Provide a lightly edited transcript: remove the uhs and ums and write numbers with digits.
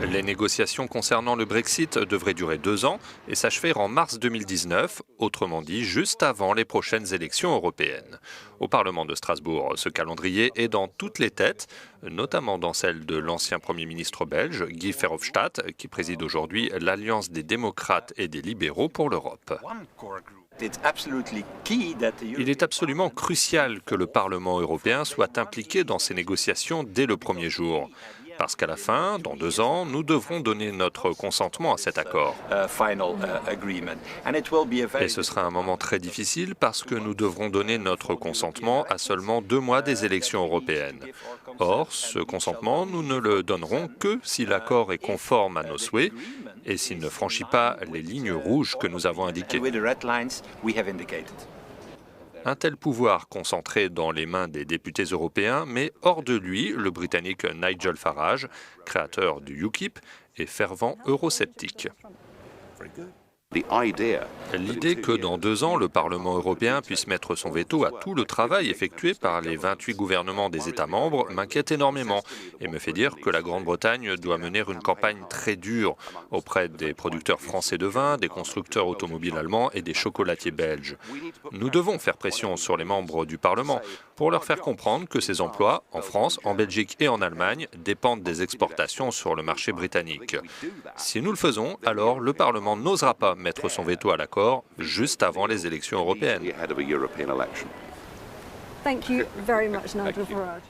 Les négociations concernant le Brexit devraient durer 2 ans et s'achever en mars 2019, autrement dit juste avant les prochaines élections européennes. Au Parlement de Strasbourg, ce calendrier est dans toutes les têtes, notamment dans celle de l'ancien Premier ministre belge, Guy Verhofstadt, qui préside aujourd'hui l'Alliance des démocrates et des libéraux pour l'Europe. Il est absolument crucial que le Parlement européen soit impliqué dans ces négociations dès le premier jour. Parce qu'à la fin, dans 2 ans, nous devrons donner notre consentement à cet accord. Et ce sera un moment très difficile parce que nous devrons donner notre consentement à seulement 2 mois des élections européennes. Or, ce consentement, nous ne le donnerons que si l'accord est conforme à nos souhaits et s'il ne franchit pas les lignes rouges que nous avons indiquées. Un tel pouvoir concentré dans les mains des députés européens, mais hors de lui, le Britannique Nigel Farage, créateur du UKIP, et fervent eurosceptique. L'idée que dans 2 ans, le Parlement européen puisse mettre son veto à tout le travail effectué par les 28 gouvernements des États membres m'inquiète énormément et me fait dire que la Grande-Bretagne doit mener une campagne très dure auprès des producteurs français de vin, des constructeurs automobiles allemands et des chocolatiers belges. Nous devons faire pression sur les membres du Parlement pour leur faire comprendre que ces emplois, en France, en Belgique et en Allemagne, dépendent des exportations sur le marché britannique. Si nous le faisons, alors le Parlement n'osera pas mettre son veto à l'accord juste avant les élections européennes. Thank you very much, Nigel Farage.